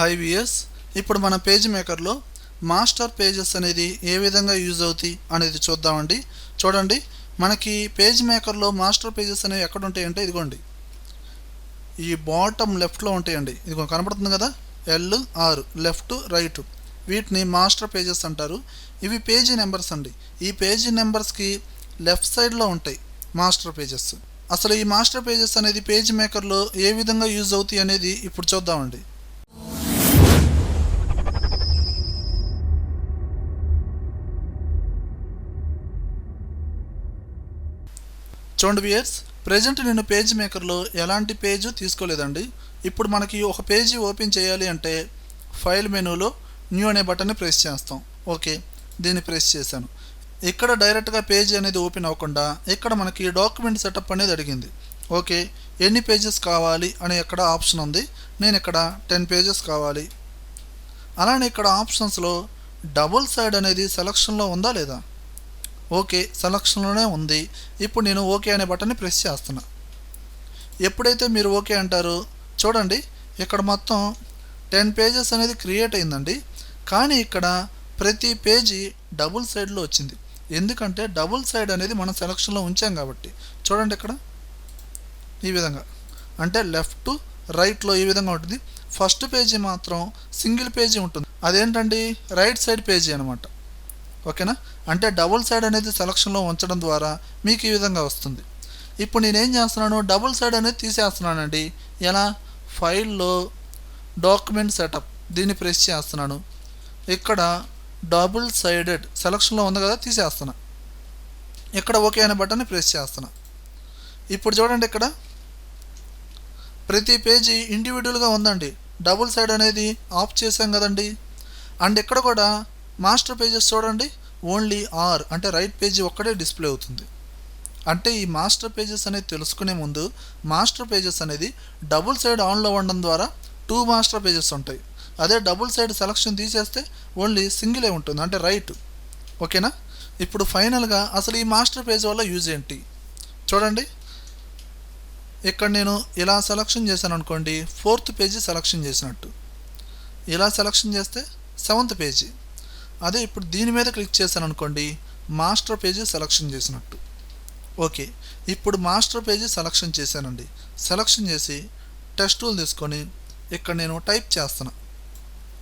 Hi viewers, ఇప్పుడు మన page మేకర్లో master pages అనేది ఏ విధంగా యూజ్ అవుతాయి అనేది చూద్దామండి. చూడండి, మనకి పేజ్ మేకర్లో మాస్టర్ పేజెస్ అనేవి ఎక్కడ ఉంటాయంటే ఇదిగోండి, ఈ బాటమ్ లెఫ్ట్లో ఉంటాయండి. ఇదిగో కనపడుతుంది కదా, LR లెఫ్ట్ రైట్, వీటిని మాస్టర్ పేజెస్ అంటారు. ఇవి పేజీ నెంబర్స్ అండి. ఈ పేజీ నెంబర్స్కి లెఫ్ట్ సైడ్లో ఉంటాయి మాస్టర్ పేజెస్. అసలు ఈ మాస్టర్ పేజెస్ అనేది పేజ్ మేకర్లో ఏ విధంగా యూజ్ అవుతాయి అనేది ఇప్పుడు చూద్దామండి. చూడండి వ్యూయర్స్, ప్రజెంట్ నేను పేజ్ మేకర్లో ఎలాంటి పేజ్ తీసుకోలేదండి. ఇప్పుడు మనకి ఒక పేజీ ఓపెన్ చేయాలి అంటే ఫైల్ మెనూలో న్యూ అనే బటన్ని ప్రెస్ చేస్తాం. ఓకే, దీన్ని ప్రెస్ చేశాను. ఇక్కడ డైరెక్ట్గా పేజీ అనేది ఓపెన్ అవ్వకుండా ఇక్కడ మనకి డాక్యుమెంట్ సెటప్ అనేది అడిగింది. ఓకే, ఎన్ని పేజెస్ కావాలి అనే ఇక్కడ ఆప్షన్ ఉంది. నేను ఇక్కడ 10 పేజెస్ కావాలి. అలానే ఇక్కడ ఆప్షన్స్లో డబుల్ సైడ్ అనేది సెలక్షన్లో ఉందా లేదా? ఓకే, సెలక్షన్లోనే ఉంది. ఇప్పుడు నేను ఓకే అనే బటన్ని ప్రెస్ చేస్తున్నా. ఎప్పుడైతే మీరు ఓకే అంటారో చూడండి, ఇక్కడ మొత్తం 10 పేజెస్ అనేది క్రియేట్ అయిందండి. కానీ ఇక్కడ ప్రతి పేజీ డబుల్ సైడ్లో వచ్చింది. ఎందుకంటే డబుల్ సైడ్ అనేది మనం సెలక్షన్లో ఉంచాం కాబట్టి. చూడండి ఇక్కడ ఈ విధంగా, అంటే లెఫ్ట్ రైట్లో ఈ విధంగా ఉంటుంది. ఫస్ట్ పేజీ మాత్రం సింగిల్ పేజీ ఉంటుంది. అదేంటండి, రైట్ సైడ్ పేజీ అనమాట. ఓకేనా, అంటే డబుల్ సైడ్ అనేది సెలక్షన్లో ఉంచడం ద్వారా మీకు ఈ విధంగా వస్తుంది. ఇప్పుడు నేనేం చేస్తున్నాను, డబుల్ సైడ్ అనేది తీసేస్తున్నానండి. ఎలా? ఫైల్లో డాక్యుమెంట్ సెటప్, దీన్ని ప్రెస్ చేస్తున్నాను. ఇక్కడ డబుల్ సైడెడ్ సెలక్షన్లో ఉంది కదా, తీసేస్తున్నా. ఇక్కడ ఓకే అనే బటన్ని ప్రెస్ చేస్తున్నా. ఇప్పుడు చూడండి, ఇక్కడ ప్రతి పేజీ ఇండివిజువల్గా ఉందండి. డబుల్ సైడ్ అనేది ఆఫ్ చేసాం కదండి. అండ్ ఇక్కడ కూడా మాస్టర్ పేజెస్ చూడండి, ఓన్లీ ఆర్ అంటే రైట్ పేజీ ఒక్కడే డిస్ప్లే అవుతుంది. అంటే ఈ మాస్టర్ పేజెస్ అనేది తెలుసుకునే ముందు మాస్టర్ పేజెస్ అనేది డబుల్ సైడ్ ఆన్లో ఉండడం ద్వారా 2 మాస్టర్ పేజెస్ ఉంటాయి. అదే డబుల్ సైడ్ సెలక్షన్ తీసేస్తే ఓన్లీ సింగిలే ఉంటుంది, అంటే రైట్. ఓకేనా, ఇప్పుడు ఫైనల్గా అసలు ఈ మాస్టర్ పేజ్ వల్ల యూజ్ ఏంటి చూడండి. ఇక్కడ నేను ఇలా సెలక్షన్ చేశాను అనుకోండి, 4th పేజీ సెలక్షన్ చేసినట్టు. ఇలా సెలక్షన్ చేస్తే 7th పేజీ. అదే ఇప్పుడు దీని మీద క్లిక్ చేశాను అనుకోండి, మాస్టర్ పేజీ సెలక్షన్ చేసినట్టు. ఓకే, ఇప్పుడు మాస్టర్ పేజీ సెలక్షన్ చేశానండి. సెలక్షన్ చేసి టెక్స్ట్ టూల్ తీసుకొని ఇక్కడ నేను టైప్ చేస్తున్నా.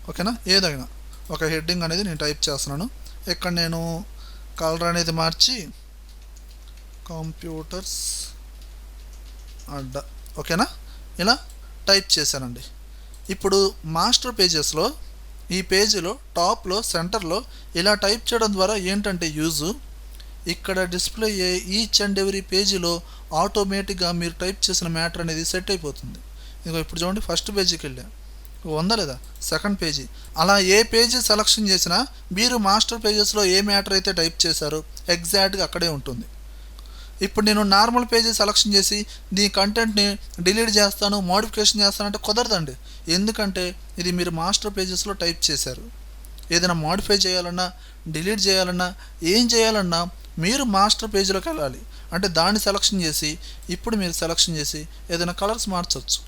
ఓకేనా, ఏదైనా ఒక హెడ్డింగ్ అనేది నేను టైప్ చేస్తున్నాను. ఇక్కడ నేను కలర్ అనేది మార్చి కంప్యూటర్స్ అడ్డ, ఓకేనా, ఇలా టైప్ చేశానండి. ఇప్పుడు మాస్టర్ పేజెస్లో ఈ పేజీలో టాప్లో సెంటర్లో ఇలా టైప్ చేయడం ద్వారా ఏంటంటే యూజు, ఇక్కడ డిస్ప్లే అయ్యే ఈచ్ అండ్ ఎవ్రీ పేజీలో ఆటోమేటిక్గా మీరు టైప్ చేసిన మ్యాటర్ అనేది సెట్ అయిపోతుంది. ఇదిగో ఇప్పుడు చూడండి, ఫస్ట్ పేజీకి వెళ్ళా, ఉందా లేదా, సెకండ్ పేజీ. అలా ఏ పేజీ సెలక్షన్ చేసినా మీరు మాస్టర్ పేజెస్లో ఏ మ్యాటర్ అయితే టైప్ చేశారో ఎగ్జాక్ట్గా అక్కడే ఉంటుంది. ఇప్పుడు నేను నార్మల్ పేజీ సెలక్షన్ చేసి దీని కంటెంట్ని డిలీట్ చేస్తాను, మోడిఫికేషన్ చేస్తానంటే కుదరదండి. ఎందుకంటే ఇది మీరు మాస్టర్ పేజెస్లో టైప్ చేశారు. ఏదైనా మోడిఫై చేయాలన్నా, డిలీట్ చేయాలన్నా, ఏం చేయాలన్నా మీరు మాస్టర్ పేజీలోకి వెళ్ళాలి. అంటే దాన్ని సెలక్షన్ చేసి ఇప్పుడు మీరు సెలక్షన్ చేసి ఏదైనా కలర్స్ మార్చవచ్చు.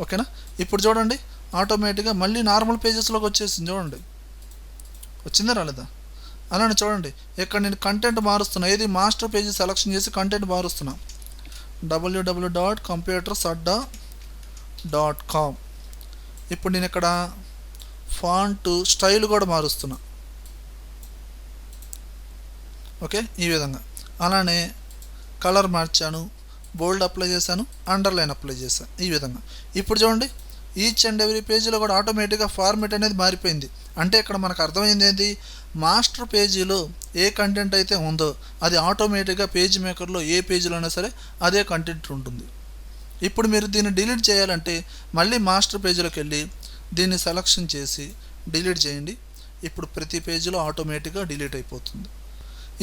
ఓకేనా, ఇప్పుడు చూడండి ఆటోమేటిక్గా మళ్ళీ నార్మల్ పేజెస్లోకి వచ్చేసింది. చూడండి, వచ్చిందా రాలేదా? అలానే చూడండి, ఇక్కడ నేను కంటెంట్ మారుస్తున్నా. ఏది, మాస్టర్ పేజీ సెలక్షన్ చేసి కంటెంట్ మారుస్తున్నా. www.computersadda.com. ఇప్పుడు నేను ఇక్కడ ఫాంట్ స్టైల్ కూడా మారుస్తున్నా. ఓకే, ఈ విధంగా. అలానే కలర్ మార్చాను, బోల్డ్ అప్లై చేశాను, అండర్లైన్ అప్లై చేశాను, ఈ విధంగా. ఇప్పుడు చూడండి, ఈచ్ అండ్ ఎవ్రీ పేజీలో కూడా ఆటోమేటిక్గా ఫార్మేట్ అనేది మారిపోయింది. అంటే ఇక్కడ మనకు అర్థమైంది ఏంటి, మాస్టర్ పేజీలో ఏ కంటెంట్ అయితే ఉందో అది ఆటోమేటిక్గా పేజ్ మేకర్లో ఏ పేజీలో అయినా సరే అదే కంటెంట్ ఉంటుంది. ఇప్పుడు మీరు దీన్ని డిలీట్ చేయాలంటే మళ్ళీ మాస్టర్ పేజీలోకి వెళ్ళి దీన్ని సెలక్షన్ చేసి డిలీట్ చేయండి. ఇప్పుడు ప్రతి పేజీలో ఆటోమేటిక్గా డిలీట్ అయిపోతుంది.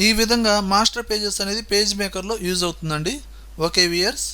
ఈ విధంగా మాస్టర్ పేజెస్ అనేది పేజ్ మేకర్లో యూజ్ అవుతుందండి. Okay viewers.